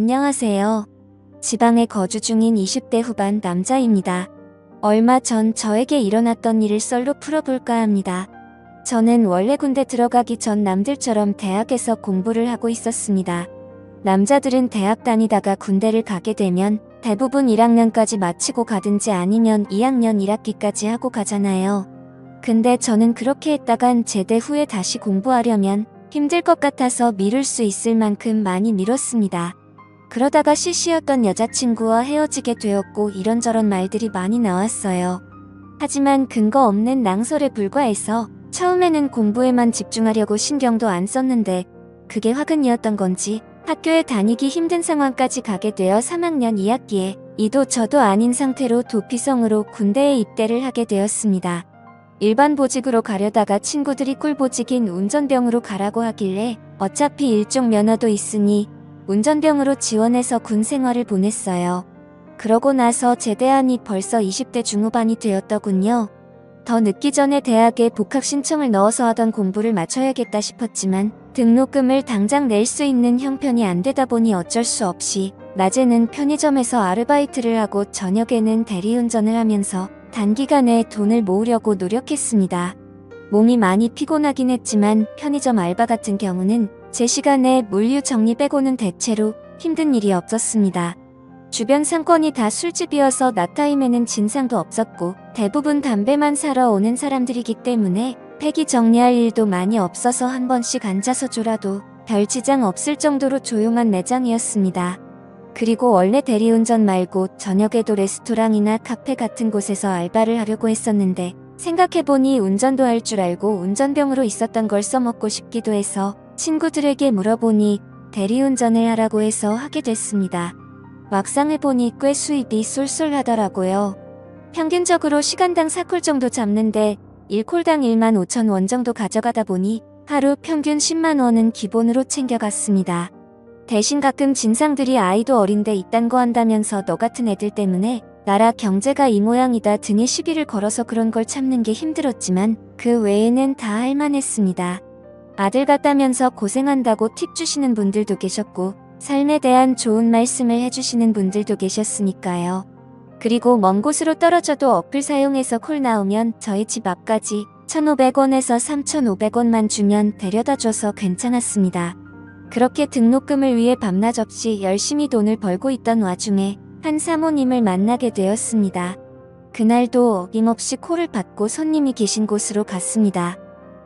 안녕하세요. 지방에 거주 중인 20대 후반 남자입니다. 얼마 전 저에게 일어났던 일을 썰로 풀어볼까 합니다. 저는 원래 군대 들어가기 전 남들처럼 대학에서 공부를 하고 있었습니다. 남자들은 대학 다니다가 군대를 가게 되면 대부분 1학년까지 마치고 가든지 아니면 2학년 1학기까지 하고 가잖아요. 근데 저는 그렇게 했다간 제대 후에 다시 공부하려면 힘들 것 같아서 미룰 수 있을 만큼 많이 미뤘습니다. 그러다가 CC였던 여자친구와 헤어지게 되었고 이런저런 말들이 많이 나왔어요. 하지만 근거 없는 낭설에 불과해서 처음에는 공부에만 집중하려고 신경도 안 썼는데 그게 화근이었던 건지 학교에 다니기 힘든 상황까지 가게 되어 3학년 2학기에 이도 저도 아닌 상태로 도피성으로 군대에 입대를 하게 되었습니다. 일반 보직으로 가려다가 친구들이 꿀보직인 운전병으로 가라고 하길래 어차피 일종 면허도 있으니 운전병으로 지원해서 군 생활을 보냈어요. 그러고 나서 제대하니 벌써 20대 중후반이 되었더군요. 더 늦기 전에 대학에 복학 신청을 넣어서 하던 공부를 마쳐야겠다 싶었지만 등록금을 당장 낼 수 있는 형편이 안 되다 보니 어쩔 수 없이 낮에는 편의점에서 아르바이트를 하고 저녁에는 대리운전을 하면서 단기간에 돈을 모으려고 노력했습니다. 몸이 많이 피곤하긴 했지만 편의점 알바 같은 경우는 제 시간에 물류 정리 빼고는 대체로 힘든 일이 없었습니다. 주변 상권이 다 술집이어서 낮타임에는 진상도 없었고 대부분 담배만 사러 오는 사람들이기 때문에 폐기 정리할 일도 많이 없어서 한 번씩 앉아서 졸아도 별 지장 없을 정도로 조용한 매장이었습니다. 그리고 원래 대리운전 말고 저녁에도 레스토랑이나 카페 같은 곳에서 알바를 하려고 했었는데 생각해보니 운전도 할 줄 알고 운전병으로 있었던 걸 써먹고 싶기도 해서 친구들에게 물어보니 대리운전을 하라고 해서 하게 됐습니다. 막상 해보니 꽤 수입이 쏠쏠하더라고요. 평균적으로 시간당 4콜 정도 잡는데 1콜당 15,000원 정도 가져가다 보니 하루 평균 10만 원은 기본으로 챙겨갔습니다. 대신 가끔 진상들이 아이도 어린데 이딴 거 한다면서 너 같은 애들 때문에 나라 경제가 이 모양이다 등의 시비를 걸어서 그런 걸 참는 게 힘들었지만 그 외에는 다 할만했습니다. 아들 같다면서 고생한다고 팁 주시는 분들도 계셨고 삶에 대한 좋은 말씀을 해주시는 분들도 계셨으니까요. 그리고 먼 곳으로 떨어져도 어플 사용해서 콜 나오면 저희 집 앞까지 1,500원에서 3,500원만 주면 데려다줘서 괜찮았습니다. 그렇게 등록금을 위해 밤낮 없이 열심히 돈을 벌고 있던 와중에 한 사모님을 만나게 되었습니다. 그날도 어김없이 콜을 받고 손님이 계신 곳으로 갔습니다.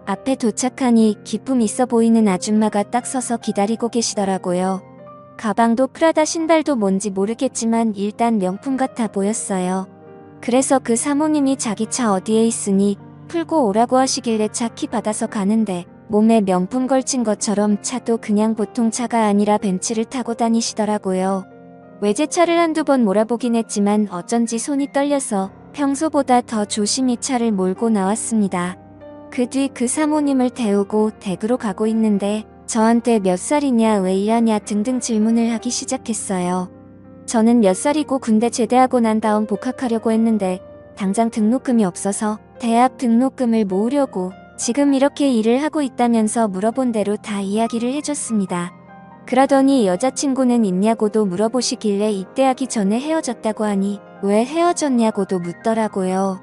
앞에 도착하니 기품 있어 보이는 아줌마가 딱 서서 기다리고 계시더라고요. 가방도 프라다 신발도 뭔지 모르겠지만 일단 명품 같아 보였어요. 그래서 그 사모님이 자기 차 어디에 있으니 풀고 오라고 하시길래 차 키 받아서 가는데 몸에 명품 걸친 것처럼 차도 그냥 보통 차가 아니라 벤츠를 타고 다니시더라고요. 외제차를 한두 번 몰아보긴 했지만 어쩐지 손이 떨려서 평소보다 더 조심히 차를 몰고 나왔습니다. 그 뒤 그 사모님을 태우고 댁으로 가고 있는데 저한테 몇 살이냐 왜 일하냐 등등 질문을 하기 시작했어요. 저는 몇 살이고 군대 제대하고 난 다음 복학하려고 했는데 당장 등록금이 없어서 대학 등록금을 모으려고 지금 이렇게 일을 하고 있다면서 물어본 대로 다 이야기를 해줬습니다. 그러더니 여자친구는 있냐고도 물어보시길래 입대하기 전에 헤어졌다고 하니 왜 헤어졌냐고도 묻더라고요.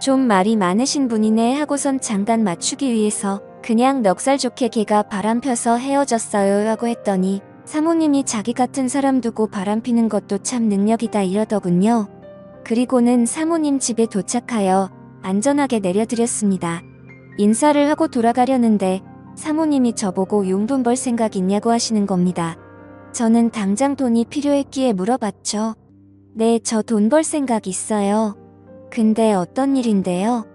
좀 말이 많으신 분이네 하고선 장단 맞추기 위해서 그냥 넉살 좋게 걔가 바람 펴서 헤어졌어요 라고 했더니 사모님이 자기 같은 사람 두고 바람 피는 것도 참 능력이다 이러더군요. 그리고는 사모님 집에 도착하여 안전하게 내려드렸습니다. 인사를 하고 돌아가려는데 사모님이 저보고 용돈 벌 생각 있냐고 하시는 겁니다. 저는 당장 돈이 필요했기에 물어봤죠. 네, 저 돈 벌 생각 있어요. 근데 어떤 일인데요?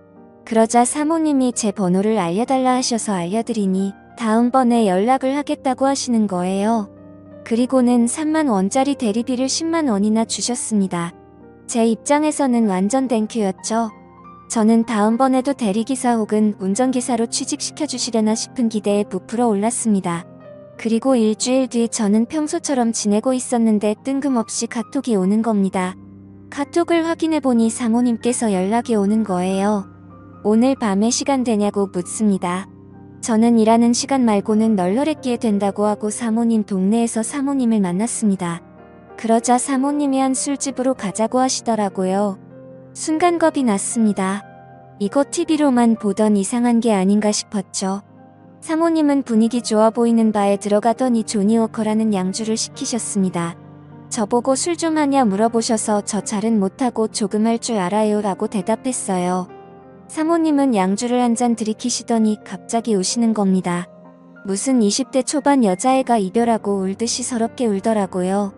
그러자 사모님이 제 번호를 알려달라 하셔서 알려드리니 다음번에 연락을 하겠다고 하시는 거예요. 그리고는 3만 원짜리 대리비를 10만 원이나 주셨습니다. 제 입장에서는 완전 땡큐였죠. 저는 다음번에도 대리기사 혹은 운전기사로 취직시켜주시려나 싶은 기대에 부풀어 올랐습니다. 그리고 일주일 뒤 저는 평소처럼 지내고 있었는데 뜬금없이 카톡이 오는 겁니다. 카톡을 확인해보니 사모님께서 연락이 오는 거예요. 오늘 밤에 시간 되냐고 묻습니다. 저는 일하는 시간 말고는 널널했기에 된다고 하고 사모님 동네에서 사모님을 만났습니다. 그러자 사모님이 한 술집으로 가자고 하시더라고요. 순간 겁이 났습니다. 이거 TV로만 보던 이상한 게 아닌가 싶었죠. 사모님은 분위기 좋아 보이는 바에 들어가더니 조니워커라는 양주를 시키셨습니다. 저보고 술 좀 하냐 물어보셔서 저 잘은 못하고 조금 할 줄 알아요 라고 대답했어요. 사모님은 양주를 한 잔 들이키시더니 갑자기 우시는 겁니다. 무슨 20대 초반 여자애가 이별하고 울듯이 서럽게 울더라고요.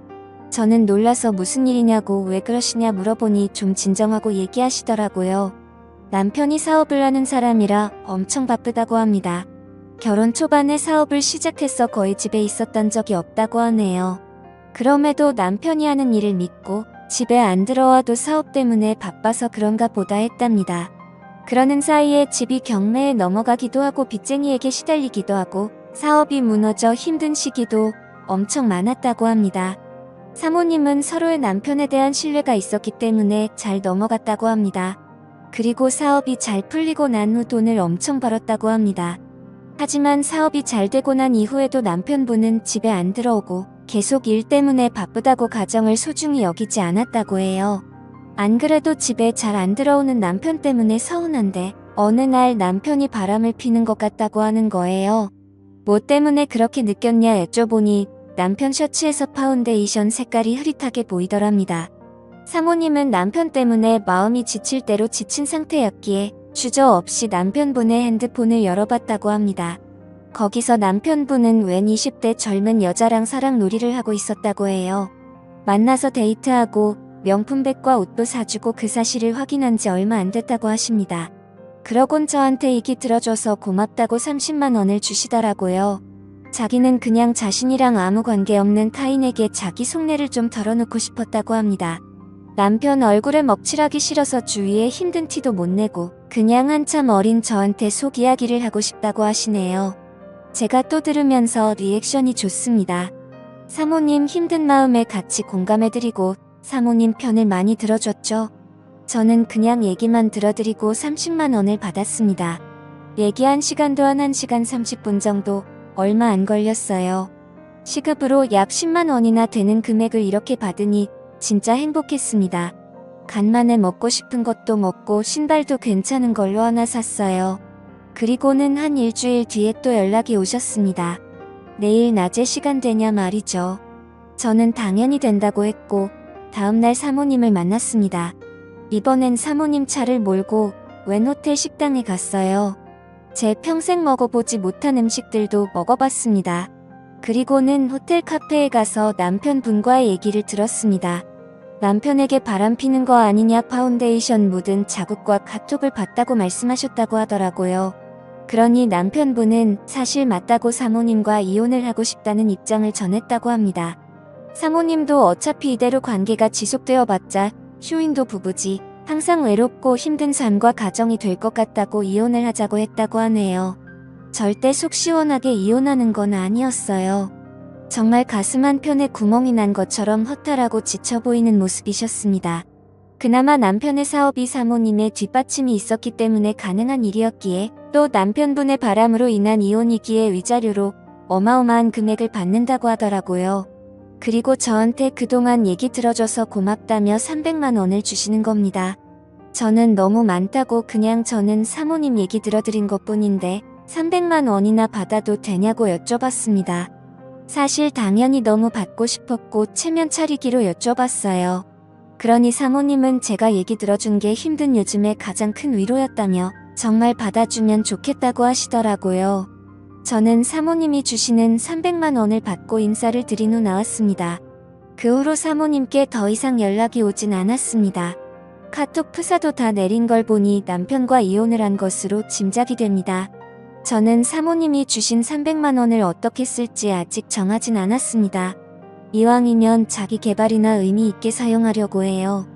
저는 놀라서 무슨 일이냐고 왜 그러시냐 물어보니 좀 진정하고 얘기하시더라고요. 남편이 사업을 하는 사람이라 엄청 바쁘다고 합니다. 결혼 초반에 사업을 시작해서 거의 집에 있었던 적이 없다고 하네요. 그럼에도 남편이 하는 일을 믿고 집에 안 들어와도 사업 때문에 바빠서 그런가 보다 했답니다. 그러는 사이에 집이 경매에 넘어가기도 하고 빚쟁이에게 시달리기도 하고 사업이 무너져 힘든 시기도 엄청 많았다고 합니다. 사모님은 서로의 남편에 대한 신뢰가 있었기 때문에 잘 넘어갔다고 합니다. 그리고 사업이 잘 풀리고 난 후 돈을 엄청 벌었다고 합니다. 하지만 사업이 잘 되고 난 이후에도 남편분은 집에 안 들어오고 계속 일 때문에 바쁘다고 가정을 소중히 여기지 않았다고 해요. 안 그래도 집에 잘 안 들어오는 남편 때문에 서운한데 어느 날 남편이 바람을 피는 것 같다고 하는 거예요. 뭐 때문에 그렇게 느꼈냐 여쭤보니 남편 셔츠에서 파운데이션 색깔이 흐릿하게 보이더랍니다. 사모님은 남편 때문에 마음이 지칠 대로 지친 상태였기에 주저없이 남편분의 핸드폰을 열어봤다고 합니다. 거기서 남편분은 웬 20대 젊은 여자랑 사랑놀이를 하고 있었다고 해요. 만나서 데이트하고 명품백과 옷도 사주고 그 사실을 확인한 지 얼마 안 됐다고 하십니다. 그러곤 저한테 얘기 들어줘서 고맙다고 30만 원을 주시더라고요. 자기는 그냥 자신이랑 아무 관계없는 타인에게 자기 속내를 좀 털어놓고 싶었다고 합니다. 남편 얼굴에 먹칠하기 싫어서 주위에 힘든 티도 못 내고 그냥 한참 어린 저한테 속 이야기를 하고 싶다고 하시네요. 제가 또 들으면서 리액션이 좋습니다. 사모님 힘든 마음에 같이 공감해드리고 사모님 편을 많이 들어줬죠. 저는 그냥 얘기만 들어드리고 30만 원을 받았습니다. 얘기한 시간도 한 1시간 30분 정도 얼마 안 걸렸어요. 시급으로 약 10만 원이나 되는 금액을 이렇게 받으니 진짜 행복했습니다. 간만에 먹고 싶은 것도 먹고 신발도 괜찮은 걸로 하나 샀어요. 그리고는 한 일주일 뒤에 또 연락이 오셨습니다. 내일 낮에 시간 되냐 말이죠. 저는 당연히 된다고 했고 다음날 사모님을 만났습니다. 이번엔 사모님 차를 몰고 웬 호텔 식당에 갔어요. 제 평생 먹어보지 못한 음식들도 먹어봤습니다. 그리고는 호텔 카페에 가서 남편분과의 얘기를 들었습니다. 남편에게 바람피는 거 아니냐 파운데이션 묻은 자국과 카톡을 봤다고 말씀하셨다고 하더라고요. 그러니 남편분은 사실 맞다고 사모님과 이혼을 하고 싶다는 입장을 전했다고 합니다. 사모님도 어차피 이대로 관계가 지속되어 봤자 쇼윈도 부부지 항상 외롭고 힘든 삶과 가정이 될 것 같다고 이혼을 하자고 했다고 하네요. 절대 속 시원하게 이혼하는 건 아니었어요. 정말 가슴 한편에 구멍이 난 것처럼 허탈하고 지쳐 보이는 모습이셨습니다. 그나마 남편의 사업이 사모님의 뒷받침이 있었기 때문에 가능한 일이었기에 또 남편분의 바람으로 인한 이혼이기에 위자료로 어마어마한 금액을 받는다고 하더라고요. 그리고 저한테 그동안 얘기 들어줘서 고맙다며 300만 원을 주시는 겁니다. 저는 너무 많다고 그냥 저는 사모님 얘기 들어드린 것뿐인데 300만 원이나 받아도 되냐고 여쭤봤습니다. 사실 당연히 너무 받고 싶었고 체면 차리기로 여쭤봤어요. 그러니 사모님은 제가 얘기 들어준 게 힘든 요즘에 가장 큰 위로였다며 정말 받아주면 좋겠다고 하시더라고요. 저는 사모님이 주시는 300만 원을 받고 인사를 드린 후 나왔습니다. 그 후로 사모님께 더 이상 연락이 오진 않았습니다. 카톡 프사도 다 내린 걸 보니 남편과 이혼을 한 것으로 짐작이 됩니다. 저는 사모님이 주신 300만 원을 어떻게 쓸지 아직 정하진 않았습니다. 이왕이면 자기 개발이나 의미 있게 사용하려고 해요.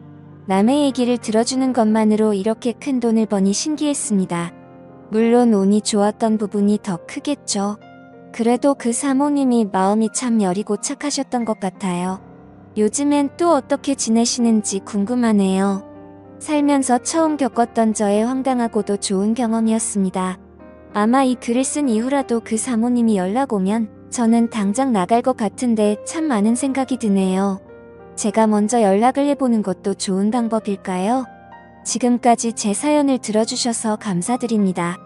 남의 얘기를 들어주는 것만으로 이렇게 큰 돈을 버니 신기했습니다. 물론 운이 좋았던 부분이 더 크겠죠. 그래도 그 사모님이 마음이 참 여리고 착하셨던 것 같아요. 요즘엔 또 어떻게 지내시는지 궁금하네요. 살면서 처음 겪었던 저의 황당하고도 좋은 경험이었습니다. 아마 이 글을 쓴 이후라도 그 사모님이 연락 오면 저는 당장 나갈 것 같은데 참 많은 생각이 드네요. 제가 먼저 연락을 해보는 것도 좋은 방법일까요? 지금까지 제 사연을 들어주셔서 감사드립니다.